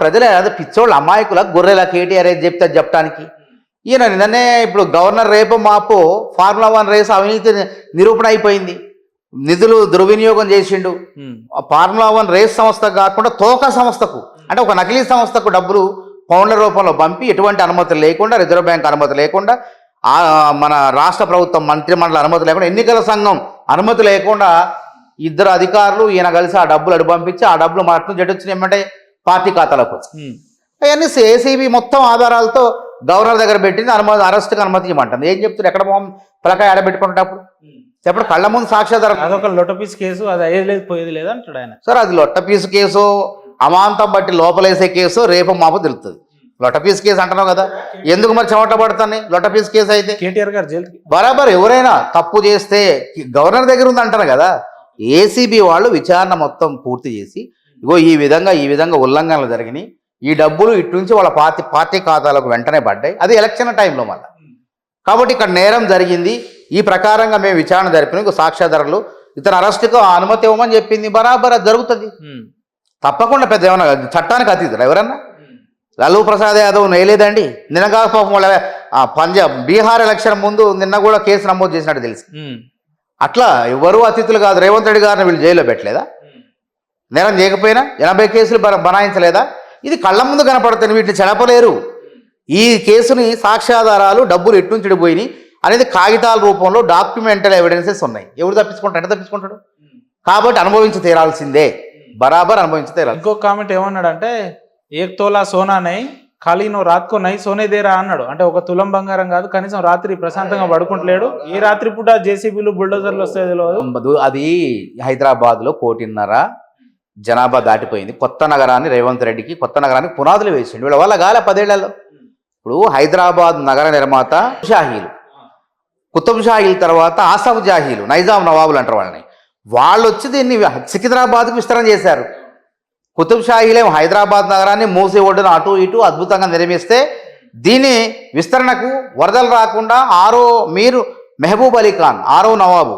ప్రజలే అదే పిచ్చోళ్ళు అమాయకుల గొర్రెల కేటీఆర్ ఏది చెప్తే చెప్పడానికి. ఈయన నిన్ననే ఇప్పుడు గవర్నర్ రేపు మాపు ఫార్ములా 1 రేస్ అవినీతి నిరూపణ అయిపోయింది, నిధులు దుర్వినియోగం చేసిండు. ఫార్ములా 1 రేస్ సంస్థ కాకుండా తోక సంస్థకు, అంటే ఒక నకిలీ సంస్థకు డబ్బులు పౌండ్ల రూపంలో పంపి ఎటువంటి అనుమతులు లేకుండా, రిజర్వ్ బ్యాంక్ అనుమతి లేకుండా, మన రాష్ట్ర ప్రభుత్వం మంత్రిమండలి అనుమతి లేకుండా, ఎన్నికల సంఘం అనుమతి లేకుండా ఇద్దరు అధికారులు ఈయన కలిసి ఆ డబ్బులు అడు పంపించి ఆ డబ్బులు మాత్రం జడ్డొచ్చిన ఏమంటే పార్టీ ఖాతాలకు అవన్నీ ఏసీబీ మొత్తం ఆధారాలతో గవర్నర్ దగ్గర పెట్టింది. అరెస్ట్కి అనుమతి ఇవ్వమంటుంది. ఏం చెప్తున్నారు? ఎక్కడ పిల్లకాయ ఆడబెట్టుకునేటప్పుడు చెప్పడు కళ్ళ ముందు సాక్ష్యాధారం. అదొక లొట్టపీస్ కేసు, అది అయ్యేది లేదు పోయేది లేదు అంటాడు ఆయన. సార్ అది లొట్టపీసు కేసు, అమాంతం బట్టి లోపలేసే కేసు రేపు మాపు తెలుస్తుంది. లొట్టపీస్ కేసు అంటున్నావు కదా, ఎందుకు మరి చెమట పడుతుంది? లొట్టపీస్ కేసు అయితే కేటీఆర్ గారు జైలు బరాబర్. ఎవరైనా తప్పు చేస్తే గవర్నర్ దగ్గర ఉంది అంటారు కదా. ఏసీబీ వాళ్ళు విచారణ మొత్తం పూర్తి చేసి ఇగో ఈ విధంగా ఉల్లంఘనలు జరిగినాయి, ఈ డబ్బులు ఇటు నుంచి వాళ్ళ పార్టీ ఖాతాలకు వెంటనే పడ్డాయి, అది ఎలక్షన్ టైంలో మళ్ళీ. కాబట్టి ఇక్కడ నేరం జరిగింది, ఈ ప్రకారంగా మేము విచారణ జరిపిన సాక్ష్యాధారాలు ఇతను అరెస్టుకు అనుమతి ఇవ్వమని చెప్పింది. బరాబర్ అది జరుగుతుంది తప్పకుండా. పెద్ద ఏమన్నా చట్టానికి అతీతుడు ఎవరన్నా? లాలూ ప్రసాద్ యాదవ్ నేలేదండి నిన్నగా పాపం వాళ్ళ బీహార్ ఎలక్షన్ ముందు నిన్న కూడా కేసు నమోదు చేసినట్టు తెలిసి. అట్లా ఎవరు అతిథులు కాదు. రేవంత్ రెడ్డి గారిని వీళ్ళు జైల్లో పెట్టలేదా? నేరం చేయకపోయినా 80 కేసులు బనాయించలేదా? ఇది కళ్ళ ముందు కనపడుతుంది, వీటిని చెడపలేరు. ఈ కేసుని సాక్ష్యాధారాలు డబ్బులు ఎట్నుంచి పోయినాయి అనేది కాగితాల రూపంలో డాక్యుమెంటల్ ఎవిడెన్సెస్ ఉన్నాయి. ఎవరు తప్పించుకుంటాడు? ఎంత తప్పించుకుంటాడు? కాబట్టి అనుభవించి తీరాల్సిందే, బరాబర్ అనుభవించి తీరాలి. ఇంకో కామెంట్ ఏమన్నాడంటే, ఏక్ తోలా సోనా నై ఖాళీ నువ్వు రాత్కో నై సోనే దేరా అన్నాడు. అంటే ఒక తులం బంగారం కాదు, కనీసం రాత్రి ప్రశాంతంగా పడుకుంటలేడు. ఈ రాత్రి పూట జేసీబీలు బుల్డోజర్లు వస్తాయి తెలియదు. అది హైదరాబాద్లో 1.5 జనాభా దాటిపోయింది. కొత్త నగరాన్ని రేవంత్ రెడ్డికి కొత్త నగరానికి పునాదులు వేసిండు. వీళ్ళ వల్ల గాలే 10 ఏళ్లలో. ఇప్పుడు హైదరాబాద్ నగర నిర్మాత షాహీలు, కుతుబ్ షాహీల తర్వాత ఆసఫ్ జాహీలు, నైజాం నవాబులు అంటారు వాళ్ళని. వాళ్ళు వచ్చి దీన్ని సికింద్రాబాద్కు విస్తరణ చేశారు. కుతుబ్ షాహీలేమో హైదరాబాద్ నగరాన్ని మూసి ఒడ్డున అటు ఇటు అద్భుతంగా నిర్మిస్తే దీని విస్తరణకు వరదలు రాకుండా మీరు మెహబూబ్ అలీ ఖాన్ 6వ నవాబు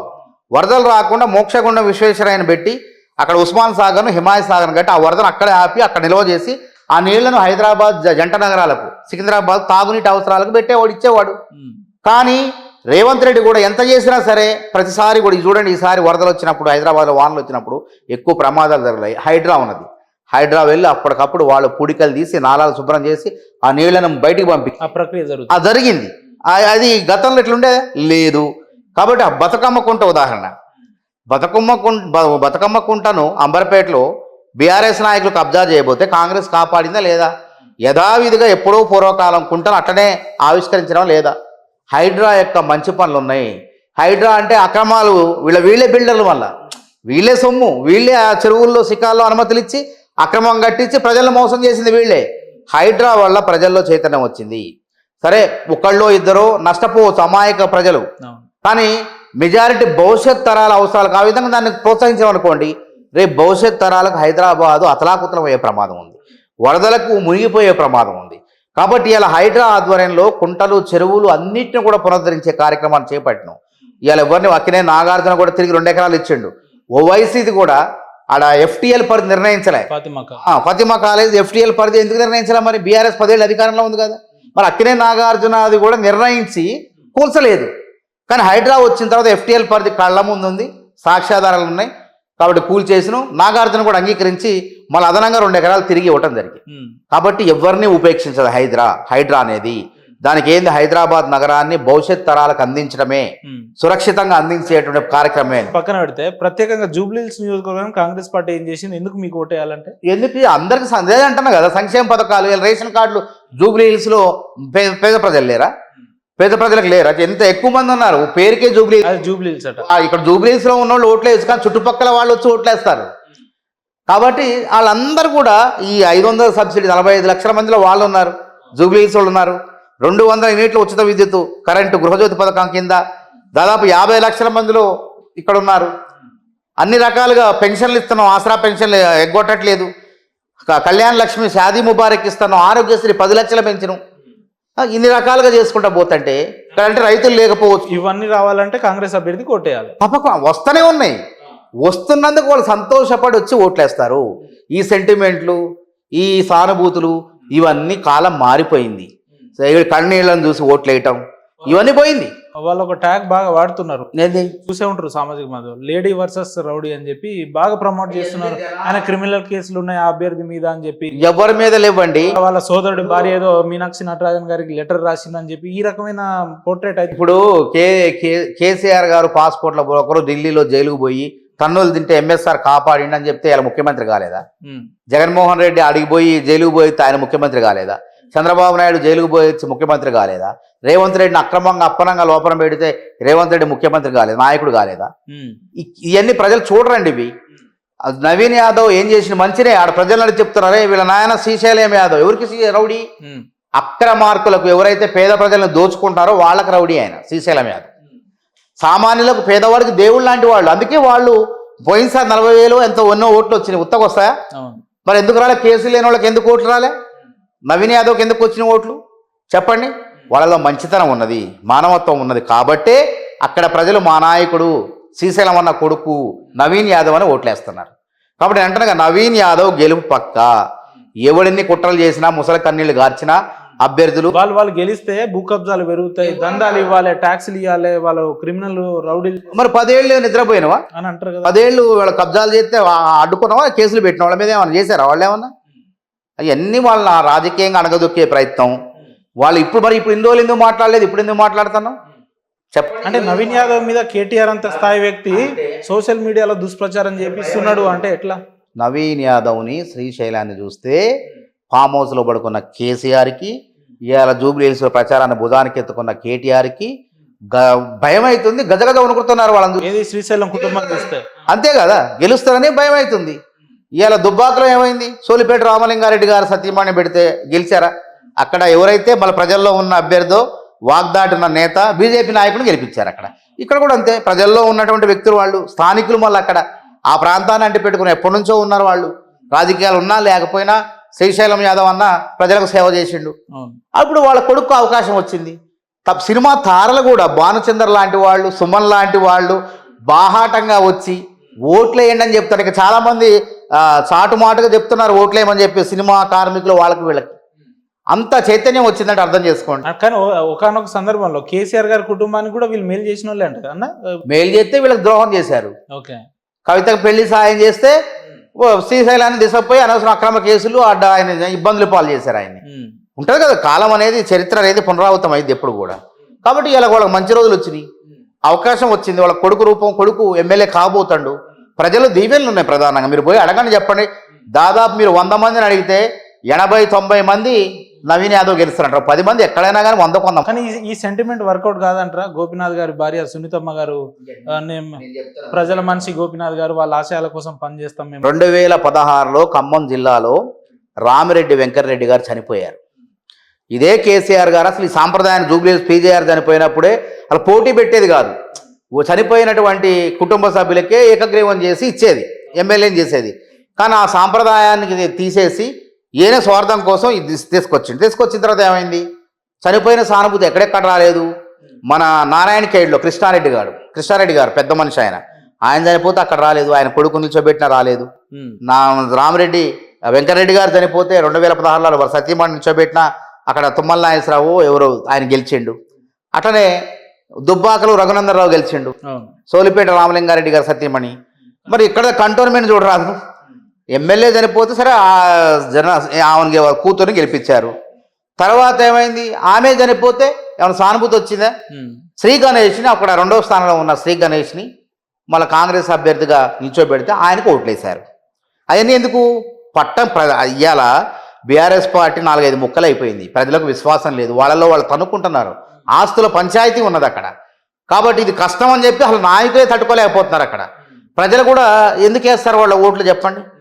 వరదలు రాకుండా మోక్షగుండం విశ్వేశ్వరయ్యను పెట్టి అక్కడ ఉస్మాన్ సాగర్ను హిమాయత్ సాగర్ను కట్టి ఆ వరదను అక్కడే ఆపి అక్కడ నిల్వ చేసి ఆ నీళ్లను హైదరాబాద్ జంట నగరాలకు, సికింద్రాబాద్ తాగునీటి అవసరాలకు పెట్టేవాడు, ఇచ్చేవాడు. కానీ రేవంత్ రెడ్డి కూడా ఎంత చేసినా సరే ప్రతిసారి కూడా చూడండి, ఈసారి వరదలు వచ్చినప్పుడు హైదరాబాద్లో వానలు వచ్చినప్పుడు ఎక్కువ ప్రమాదాలు జరిగాయి. హైడ్రా ఉన్నది, హైడ్రా వెళ్ళి అప్పటికప్పుడు వాళ్ళు పుడికలు తీసి నాలాలు శుభ్రం చేసి ఆ నీళ్లను బయటికి పంపి ఆ ప్రక్రియ జరిగింది. అది గతంలో ఎట్లుండే లేదు. కాబట్టి ఆ బతుకమ్మ కుంట ఉదాహరణ, బతుకమ్మ కుంటను అంబర్పేటలో బీఆర్ఎస్ నాయకులు కబ్జా చేయబోతే కాంగ్రెస్ కాపాడిందా లేదా? యథావిధిగా ఎప్పుడో పూర్వకాలం కుంటను అట్టనే ఆవిష్కరించడం లేదా? హైడ్రా యొక్క మంచి పనులు ఉన్నాయి. హైడ్రా అంటే అక్రమాలు వీళ్ళే బిల్డర్ల వల్ల, వీళ్ళే సొమ్ము, వీళ్ళే ఆ చెరువుల్లో శిఖాల్లో అనుమతులు ఇచ్చి అక్రమం కట్టించి ప్రజలను మోసం చేసింది వీళ్ళే. హైడ్రా వల్ల ప్రజల్లో చైతన్యం వచ్చింది. సరే ఒకళ్ళో ఇద్దరు నష్టపోవచ్చు అమాయక ప్రజలు, కానీ మెజారిటీ భవిష్యత్ తరాల అవసరాలకు ఆ విధంగా దాన్ని ప్రోత్సహించామనుకోండి, రేపు భవిష్యత్ తరాలకు హైదరాబాదు అతలాకుతలం అయ్యే ప్రమాదం ఉంది, వరదలకు మునిగిపోయే ప్రమాదం ఉంది. కాబట్టి ఇలా హైడ్రా ఆధ్వర్యంలో కుంటలు చెరువులు అన్నింటిని కూడా పునరుద్ధరించే కార్యక్రమాన్ని చేపట్టినాం. ఇవాళ ఎవరిని అక్కినే నాగార్జున కూడా తిరిగి 2 ఎకరాలు ఇచ్చిండు. ఓవైసీది కూడా ఆడ FTL పరిధి నిర్ణయించలే. ఫాతిమా కాలేజ్ FTL పరిధి ఎందుకు నిర్ణయించలే? మరి బీఆర్ఎస్ 10 ఏళ్ళు అధికారంలో ఉంది కదా. మరి అక్కినే నాగార్జున అది కూడా నిర్ణయించి కూల్చలేదు. కానీ హైడ్రా వచ్చిన తర్వాత FTL పరిధి కళ్ళ ముందు ఉంది, సాక్ష్యాధారాలు ఉన్నాయి. కాబట్టి కూల్ చేసిన నాగార్జున కూడా అంగీకరించి మళ్ళీ అదనంగా 2 ఎకరాలు తిరిగి ఇవ్వటం జరిగింది. కాబట్టి ఎవరిని ఉపేక్షించదు హైడ్రా అనేది. దానికి ఏంది, హైదరాబాద్ నగరాన్ని భవిష్యత్ తరాలకు అందించడమే, సురక్షితంగా అందించేటువంటి కార్యక్రమే. పక్కన పెడితే ప్రత్యేకంగా జూబ్లీహిల్స్ నియోజకవర్గం కాంగ్రెస్ పార్టీ ఏం చేసింది? ఎందుకు మీకు ఓటేయాలంటే? ఎందుకు అందరికి అంటున్నా కదా, సంక్షేమ పథకాలు, రేషన్ కార్డులు. జూబ్లీహిల్స్లో పేద ప్రజలు లేరా? పేద ప్రజలకు లేరా? ఎంత ఎక్కువ మంది ఉన్నారు, పేరుకే జూబ్లీహిల్స్ అట. ఇక్కడ జూబ్లీహిల్స్లో ఉన్న వాళ్ళు ఓట్లేసి, కానీ చుట్టుపక్కల వాళ్ళు వచ్చి ఓట్లేస్తారు. కాబట్టి వాళ్ళందరూ కూడా ఈ 500 సబ్సిడీ 45 లక్షల మందిలో వాళ్ళు ఉన్నారు, జూబ్లీహిల్స్ వాళ్ళు ఉన్నారు. 200 యూనిట్ల ఉచిత విద్యుత్ కరెంటు గృహజ్యోతి పథకం కింద దాదాపు 50 లక్షల మందిలో ఇక్కడ ఉన్నారు. అన్ని రకాలుగా పెన్షన్లు ఇస్తున్నాం, ఆసరా పెన్షన్లు ఎగ్గొట్టట్లేదు, కళ్యాణ లక్ష్మి షాదీ ముబారక్ ఇస్తున్నాం, ఆరోగ్యశ్రీ 10 లక్షల పెంచను. ఇన్ని రకాలుగా చేసుకుంటా పోతుంటే అంటే రైతులు లేకపోవచ్చు. ఇవన్నీ రావాలంటే కాంగ్రెస్ అభ్యర్థికి ఓటేయాలి. తప్పకుండా వస్తూనే ఉన్నాయి. వస్తున్నందుకు వాళ్ళు సంతోషపడి వచ్చి ఓట్లేస్తారు. ఈ సెంటిమెంట్లు, ఈ సానుభూతులు ఇవన్నీ కాలం మారిపోయింది. సో ఇక్కడ కన్నీళ్ళని చూసి ఓట్లు వేయటం ఇవన్నీ పోయింది. వాళ్ళు ఒక ట్యాగ్ బాగా వాడుతున్నారు, ఏంది చూసే ఉంటారు సామాజిక మాధ్యమం, లేడీ వర్సెస్ రౌడీ అని చెప్పి బాగా ప్రమోట్ చేస్తున్నారు. ఆయన క్రిమినల్ కేసులు ఉన్నాయి ఆ అభ్యర్థి మీద అని చెప్పి, ఎవరి మీద లేవండి. వాళ్ళ సోదరుడి భార్య ఏదో మీనాక్షి నటరాజన్ గారికి లెటర్ రాసిందని చెప్పి ఈ రకమైన పోర్ట్రేట్ అయితే ఇప్పుడు కేసీఆర్ గారు పాస్పోర్ట్ల ఒకరు ఢిల్లీలో జైలుకు పోయి తన్నులు తింటే ఎంఎస్ఆర్ కాపాడిండి అని చెప్తే ఆయన ముఖ్యమంత్రి కాలేదా? జగన్మోహన్ రెడ్డి అడిగిపోయి జైలుకు పోయి ఆయన ముఖ్యమంత్రి కాలేదా? చంద్రబాబు నాయుడు జైలుకు పోయి ముఖ్యమంత్రి కాలేదా? రేవంత్ రెడ్డిని అప్పనంగా లోపల పెడితే రేవంత్ రెడ్డి ముఖ్యమంత్రి కాలేదు, నాయకుడు కాలేదా? ఇవన్నీ ప్రజలు చూడరండి. ఇవి నవీన్ యాదవ్ ఏం చేసిన మంచినే ఆడ ప్రజలను చెప్తున్నారే, వీళ్ళ నాయన శ్రీశైలం యాదవ్ ఎవరికి రౌడీ? అక్రమార్కులకు ఎవరైతే పేద ప్రజలను దోచుకుంటారో వాళ్ళకి రౌడీ ఆయన శ్రీశైలం యాదవ్. సామాన్యులకు పేదవాడికి దేవుళ్ళు లాంటి వాళ్ళు. అందుకే వాళ్ళు పోయినసారి 40,000 ఎంతో ఎన్నో ఓట్లు వచ్చినాయి. ఉత్తకొస్తాయా? మరి ఎందుకు రాలే? కేసులు లేని వాళ్ళకి ఎందుకు ఓట్లు రాలే? నవీన్ యాదవ్కి ఎందుకు వచ్చిన ఓట్లు చెప్పండి? వాళ్ళలో మంచితనం ఉన్నది, మానవత్వం ఉన్నది కాబట్టే అక్కడ ప్రజలు మా నాయకుడు శ్రీశైలం అన్న కొడుకు నవీన్ యాదవ్ అని ఓట్లేస్తున్నారు. కాబట్టి అంటనగా నవీన్ యాదవ్ గెలుపు పక్క. ఎవడిన్ని కుట్రలు చేసినా ముసలి కన్నీళ్లు గార్చినా అభ్యర్థులు వాళ్ళు గెలిస్తే భూ కబ్జాలు పెరుగుతాయి, దందాలు ఇవ్వాలి, ట్యాక్సులు ఇవ్వాలి, వాళ్ళు క్రిమినల్ రౌడీలు. మరి 10 ఏళ్ళు నిద్రపోయినవా అని అంటారు కదా. 10 ఏళ్ళు వాళ్ళ కబ్జాలు చేస్తే అడ్డుకున్నావా? కేసులు పెట్టిన వాళ్ళ మీద ఏమైనా చేశారా? వాళ్ళు ఏమన్నా అవన్నీ వాళ్ళ రాజకీయంగా అణగదొక్కే ప్రయత్నం వాళ్ళు. ఇప్పుడు ఇన్ని రోజులు ఎందుకు మాట్లాడలేదు, ఇప్పుడు ఎందుకు మాట్లాడుతున్నాం చెప్పండి? అంటే నవీన్ యాదవ్ మీద కేటీఆర్ అంత స్థాయి వ్యక్తి సోషల్ మీడియాలో దుష్ప్రచారం చేపిస్తున్నాడు అంటే ఎట్లా? నవీన్ యాదవ్ని శ్రీశైలాన్ని చూస్తే ఫామ్ హౌస్లో పడుకున్న కేసీఆర్కి, ఇవాళ జూబ్లీ హిల్స్లో ప్రచారాన్ని భుజానికి ఎత్తుకున్న కేటీఆర్కి భయం అవుతుంది, గజగజ వణుకుతున్నారు వాళ్ళందరూ. ఏది శ్రీశైలం కుటుంబం చూస్తే అంతే కదా, గెలుస్తారని భయం అవుతుంది. ఇవాళ దుబ్బాకలో ఏమైంది? సోలిపేట రామలింగారెడ్డి గారు సత్యమాన్ని పెడితే గెలిచారా? అక్కడ ఎవరైతే మన ప్రజల్లో ఉన్న అభ్యర్థో వాగ్దాటిన నేత బీజేపీ నాయకుడిని గెలిపించారు. ఇక్కడ కూడా అంతే, ప్రజల్లో ఉన్నటువంటి వ్యక్తులు వాళ్ళు స్థానికులు. మళ్ళీ అక్కడ ఆ ప్రాంతాన్ని అంటి పెట్టుకుని ఎప్పటి నుంచో ఉన్నారు వాళ్ళు. రాజకీయాలు ఉన్నా లేకపోయినా శ్రీశైలం యాదవ్ అన్న ప్రజలకు సేవ చేసిండు. అప్పుడు వాళ్ళ కొడుకు అవకాశం వచ్చింది. సినిమా తారలు కూడా భానుచందర్ లాంటి వాళ్ళు, సుమన్ లాంటి వాళ్ళు బాహాటంగా వచ్చి ఓట్లేయండి అని చెప్తారు. ఇక చాలామంది చాటుమాటుగా చెప్తున్నారు ఓట్లేయమని చెప్పి సినిమా కార్మికులు వాళ్ళకి వీళ్ళకి. అంత చైతన్యం వచ్చిందంటే అర్థం చేసుకోండి. కానీ ఒకనొక సందర్భంలో కేసీఆర్ గారి కుటుంబానికి కూడా వీళ్ళు మేలు చేసిన వాళ్ళే అంటారు అన్న. మేలు చేస్తే వీళ్ళకి ద్రోహం చేశారు. ఓకే, కవితకు పెళ్లి సాయం చేస్తే శ్రీశైలాన్ని దిశపోయి అనవసరం అక్రమ కేసులు ఆయన ఇబ్బందులు పాలు చేశారు. ఆయన్ని ఉంటుంది కదా, కాలం అనేది చరిత్ర అనేది పునరావృతం అయింది ఎప్పుడు కూడా. కాబట్టి ఇలా వాళ్ళకి మంచి రోజులు వచ్చినాయి, అవకాశం వచ్చింది. వాళ్ళ కొడుకు ఎమ్మెల్యే కాబోతాడు. ప్రజలు దీవెనలు ఉన్నాయి ప్రధానంగా. మీరు పోయి అడగండి, చెప్పండి. దాదాపు మీరు 100 మందిని అడిగితే 80-90 మంది నవీన్ యాదవ్ గెలుస్తారంటారు. 10 మంది ఎక్కడైనా కానీ 100. కానీ ఈ సెంటిమెంట్ వర్కౌట్ కాదంటారా? గోపీనాథ్ గారి భార్య సునీతమ్మ గారు, ప్రజల మనిషి గోపీనాథ్ గారు, వాళ్ళ ఆశయాల కోసం పనిచేస్తాం మేము. 2016లో ఖమ్మం జిల్లాలో రామిరెడ్డి వెంకటరెడ్డి గారు చనిపోయారు. ఇదే కేసీఆర్ గారు అసలు ఈ సాంప్రదాయాన్ని జూబ్లీ పీజేఆర్ చనిపోయినప్పుడే అలా పోటీ పెట్టేది కాదు. చనిపోయినటువంటి కుటుంబ సభ్యులకే ఏకగ్రీవం చేసి ఇచ్చేది, ఎమ్మెల్యేని చేసేది. కానీ ఆ సాంప్రదాయానికి తీసేసి ఈయన స్వార్థం కోసం ఇది తీసుకొచ్చిన తర్వాత ఏమైంది? చనిపోయిన సానుభూతి ఎక్కడెక్కడ రాలేదు. మన నారాయణ ఖేడ్లో కృష్ణారెడ్డి గారు పెద్ద మనిషి, ఆయన చనిపోతే అక్కడ రాలేదు. ఆయన కొడుకు నిల్చోబెట్టినా రాలేదు. రామిరెడ్డి వెంకటరెడ్డి గారు చనిపోతే 2016లో సత్యమాన్ని నిల్చోబెట్టినా అక్కడ తుమ్మల నాగేశ్వరరావు ఎవరో ఆయన గెలిచిండు. అట్లనే దుబ్బాకలు రఘునందన్ రావు గెలిచిండు, సోలిపేట రామలింగారెడ్డి గారు సత్యమణి. మరి ఇక్కడ కంటోన్మెంట్ చూడరాదు. ఎమ్మెల్యే చనిపోతే సరే ఆమెకి కూతురుని గెలిపించారు. తర్వాత ఏమైంది? ఆమె చనిపోతే ఏమైనా సానుభూతి వచ్చిందా? శ్రీ గణేష్ని అక్కడ 2వ స్థానంలో ఉన్న శ్రీ గణేష్ని మళ్ళీ కాంగ్రెస్ అభ్యర్థిగా నిల్చోబెడితే ఆయనకు ఓట్లేశారు. అవన్నీ ఎందుకు? ఇవాళ బీఆర్ఎస్ పార్టీ 4-5 ముక్కలు అయిపోయింది. ప్రజలకు విశ్వాసం లేదు, వాళ్ళలో వాళ్ళు తనుక్కుంటున్నారు. ఆస్తుల పంచాయతీ ఉన్నది అక్కడ. కాబట్టి ఇది కష్టం అని చెప్పి అసలు నాయకులే తట్టుకోలేకపోతున్నారు అక్కడ. ప్రజలు కూడా ఎందుకు వేస్తారు వాళ్ళ ఓట్లు చెప్పండి?